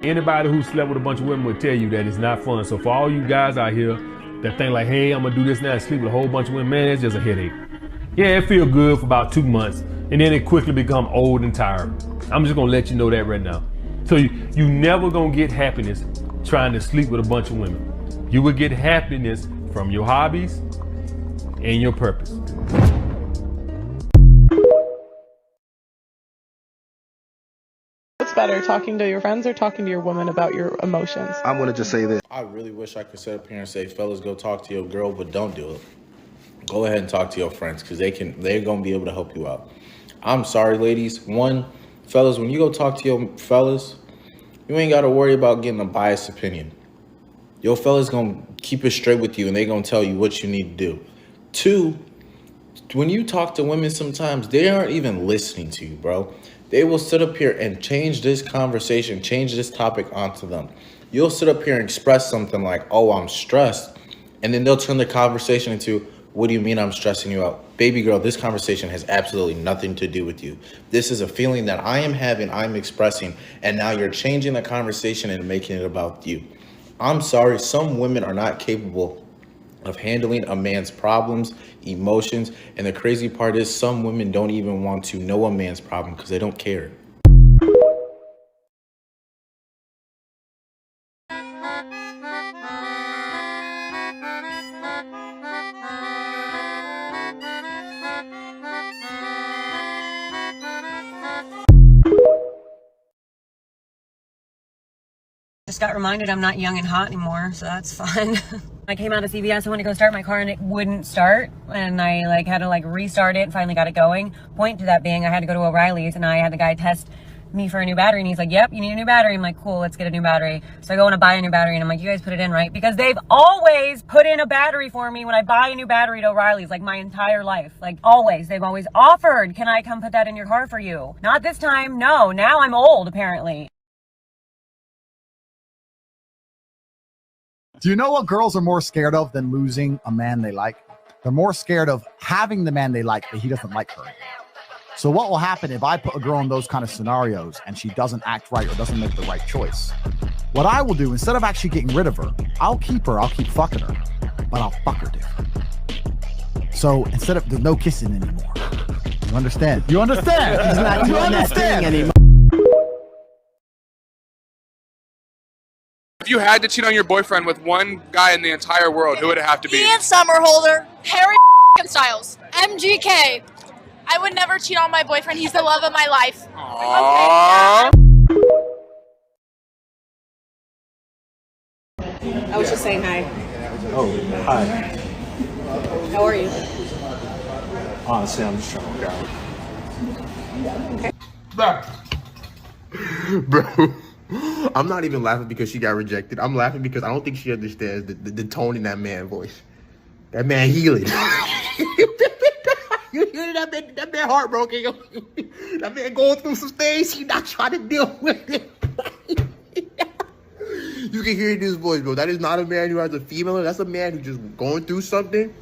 Anybody who slept with a bunch of women will tell you that it's not fun. So for all you guys out here that think like, hey, I'm gonna do this now and sleep with a whole bunch of women, man, it's just a headache. Yeah, it feels good for about 2 months, and then it quickly become old and tired. I'm just gonna let you know that right now. So you never gonna get happiness trying to sleep with a bunch of women. You will get happiness from your hobbies and your purpose. What's better, talking to your friends or talking to your woman about your emotions? I'm gonna just say this. I really wish I could sit up here and say, fellas, go talk to your girl, but don't do it. Go ahead and talk to your friends, because they're gonna be able to help you out. I'm sorry, ladies. One, fellas, when you go talk to your fellas, you ain't gotta worry about getting a biased opinion. Your fellas gonna keep it straight with you, and they gonna tell you what you need to do. Two, when you talk to women, sometimes they aren't even listening to you, bro. They will sit up here and change this conversation, change this topic onto them. You'll sit up here and express something like, oh, I'm stressed. And then they'll turn the conversation into, what do you mean I'm stressing you out? Baby girl, this conversation has absolutely nothing to do with you. This is a feeling that I am having, I'm expressing, and now you're changing the conversation and making it about you. I'm sorry, some women are not capable of handling a man's problems, emotions, and the crazy part is some women don't even want to know a man's problem because they don't care. Just got reminded I'm not young and hot anymore, so that's fun. I came out of CVS, I went to go start my car and it wouldn't start, and I had to restart it and finally got it going. Point to that being, I had to go to O'Reilly's and I had the guy test me for a new battery, and he's like, yep, you need a new battery. I'm like, cool, let's get a new battery. So I go and I buy a new battery, and I'm like, you guys put it in, right? Because they've always put in a battery for me when I buy a new battery at O'Reilly's, my entire life. Always. They've always offered, can I come put that in your car for you? Not this time, no. Now I'm old, apparently. Do you know what girls are more scared of than losing a man they like? They're more scared of having the man they like, but he doesn't like her. So what will happen if I put a girl in those kind of scenarios and she doesn't act right or doesn't make the right choice? What I will do, instead of actually getting rid of her, I'll keep fucking her, but I'll fuck her different. So instead of, there's no kissing anymore. You understand? You understand? He's not doing that thing anymore. If you had to cheat on your boyfriend with one guy in the entire world, who would it have to be? Ian Somerhalder, Harry Styles, MGK. I would never cheat on my boyfriend. He's the love of my life. Aww. I was just saying hi. Oh, hi. How are you? Honestly, I'm just trying to work out. Okay. Bro, I'm not even laughing because she got rejected. I'm laughing because I don't think she understands the tone in that man's voice. That man healing. You hear that man heartbroken. That man going through some things he not trying to deal with it. You can hear it in his voice, bro. That is not a man who has a female. That's a man who's just going through something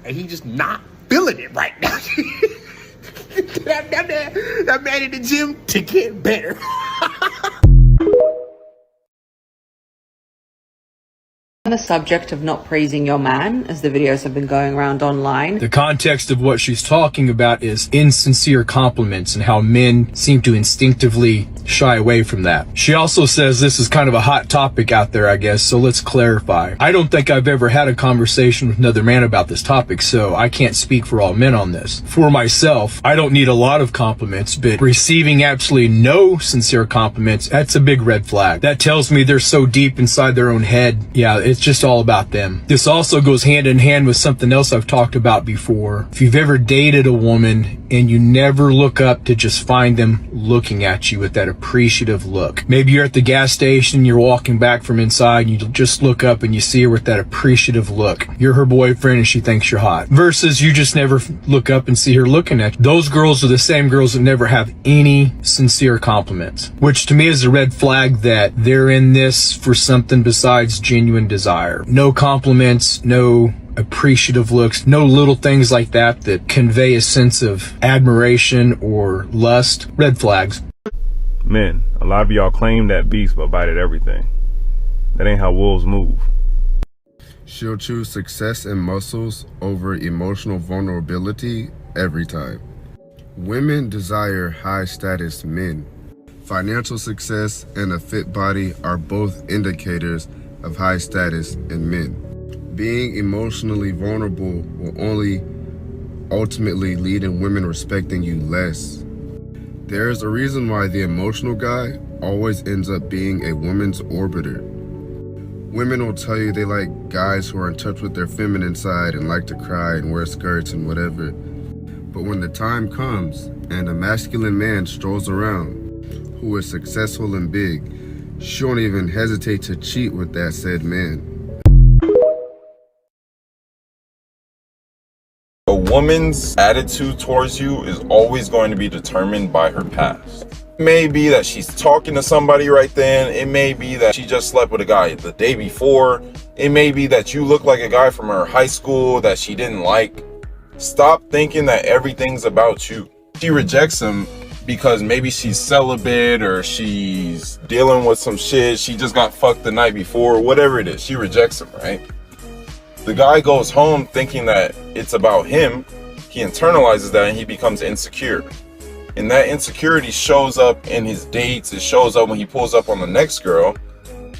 and he just not feeling it right now. that man in the gym to get better. On the subject of not praising your man, as the videos have been going around online. The context of what she's talking about is insincere compliments and how men seem to instinctively shy away from that. She also says this is kind of a hot topic out there, I guess, so let's clarify. I don't think I've ever had a conversation with another man about this topic, so I can't speak for all men on this. For myself, I don't need a lot of compliments, but receiving absolutely no sincere compliments, that's a big red flag. That tells me they're so deep inside their own head. Yeah, it's just all about them. This also goes hand in hand with something else I've talked about before. If you've ever dated a woman and you never look up to just find them looking at you with that appreciative look. Maybe you're at the gas station, you're walking back from inside, and you just look up and you see her with that appreciative look. You're her boyfriend and she thinks you're hot. Versus you just never look up and see her looking at you. Those girls are the same girls that never have any sincere compliments, which to me is a red flag that they're in this for something besides genuine desire. No compliments, no appreciative looks, no little things like that that convey a sense of admiration or lust. Red flags. Men, a lot of y'all claim that beast but bite at everything. That ain't how wolves move. She'll choose success and muscles over emotional vulnerability every time. Women desire high-status men. Financial success and a fit body are both indicators of high status in men. Being emotionally vulnerable will only ultimately lead in women respecting you less. There is a reason why the emotional guy always ends up being a woman's orbiter. Women will tell you they like guys who are in touch with their feminine side and like to cry and wear skirts and whatever. But when the time comes and a masculine man strolls around who is successful and big, she won't even hesitate to cheat with that said man. A woman's attitude towards you is always going to be determined by her past. It may be that she's talking to somebody right then. It may be that she just slept with a guy the day before. It may be that you look like a guy from her high school that she didn't like. Stop thinking that everything's about you. She rejects him because maybe she's celibate or she's dealing with some shit. She just got fucked the night before, whatever it is. She rejects him, right? The guy goes home thinking that it's about him. He internalizes that and he becomes insecure. And that insecurity shows up in his dates. It shows up when he pulls up on the next girl.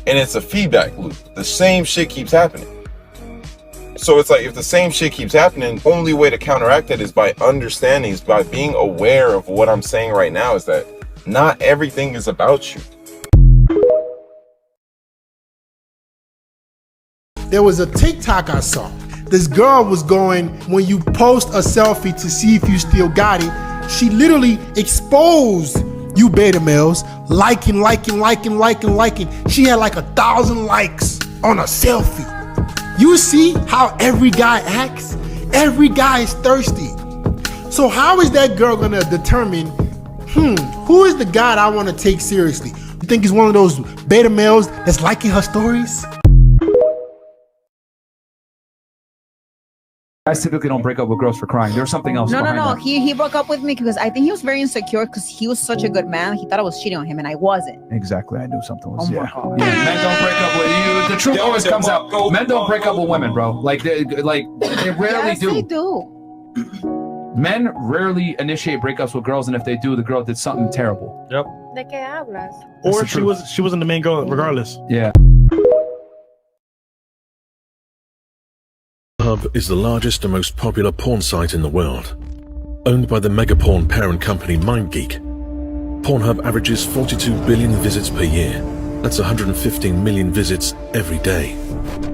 And it's a feedback loop. The same shit keeps happening. So it's like, if the same shit keeps happening, the only way to counteract it is by understanding, is by being aware of what I'm saying right now, is that not everything is about you. There was a TikTok I saw. This girl was going, when you post a selfie to see if you still got it, she literally exposed you beta males, liking. She had like 1,000 likes on a selfie. You see how every guy acts? Every guy is thirsty. So how is that girl gonna determine, who is the guy I wanna take seriously? You think he's one of those beta males that's liking her stories? Guys typically don't break up with girls for crying. There's something else. No. He broke up with me because I think he was very insecure because he was such a good man. He thought I was cheating on him and I wasn't. Exactly. I knew something was. Oh my God. Yeah. Men don't break up with you. The truth always comes out. Men don't break up with women, bro. They rarely yes, do. They do. Men rarely initiate breakups with girls, and if they do, the girl did something terrible. Yep. ¿De qué hablas? Or she wasn't the main girl regardless. Yeah. Pornhub is the largest and most popular porn site in the world. Owned by the megaporn parent company MindGeek, Pornhub averages 42 billion visits per year. That's 115 million visits every day.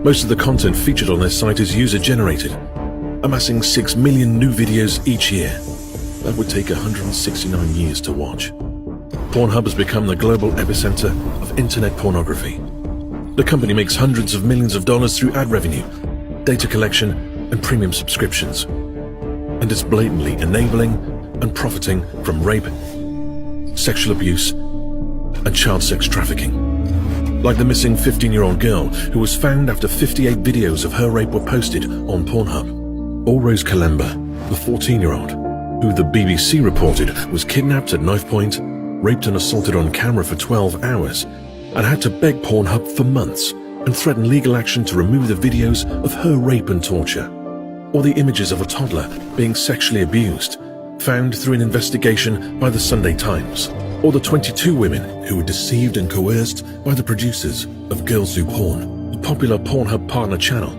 Most of the content featured on their site is user-generated, amassing 6 million new videos each year. That would take 169 years to watch. Pornhub has become the global epicenter of internet pornography. The company makes hundreds of millions of dollars through ad revenue, data collection, and premium subscriptions. And it's blatantly enabling and profiting from rape, sexual abuse, and child sex trafficking. Like the missing 15-year-old girl who was found after 58 videos of her rape were posted on Pornhub. Or Rose Kalemba, the 14-year-old, who the BBC reported was kidnapped at knife point, raped and assaulted on camera for 12 hours, and had to beg Pornhub for months and threaten legal action to remove the videos of her rape and torture. Or the images of a toddler being sexually abused, found through an investigation by the Sunday Times. Or the 22 women who were deceived and coerced by the producers of Girls Do Porn, a popular Pornhub partner channel,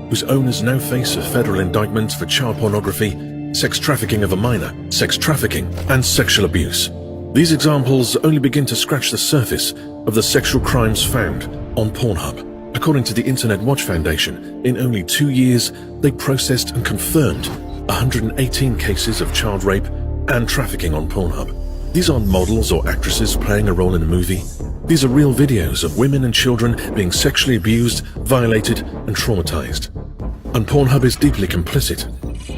whose owners now face a federal indictment for child pornography, sex trafficking of a minor, sex trafficking, and sexual abuse. These examples only begin to scratch the surface of the sexual crimes found on Pornhub. According to the Internet Watch Foundation, in only 2 years, they processed and confirmed 118 cases of child rape and trafficking on Pornhub. These aren't models or actresses playing a role in a movie. These are real videos of women and children being sexually abused, violated, and traumatized. And Pornhub is deeply complicit.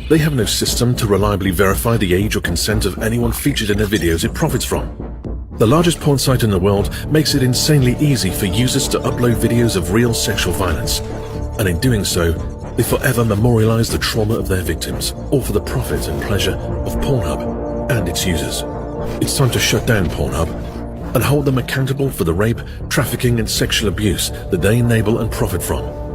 They have no system to reliably verify the age or consent of anyone featured in the videos it profits from. The largest porn site in the world makes it insanely easy for users to upload videos of real sexual violence, and in doing so, they forever memorialize the trauma of their victims, all for the profit and pleasure of Pornhub and its users. It's time to shut down Pornhub and hold them accountable for the rape, trafficking and sexual abuse that they enable and profit from.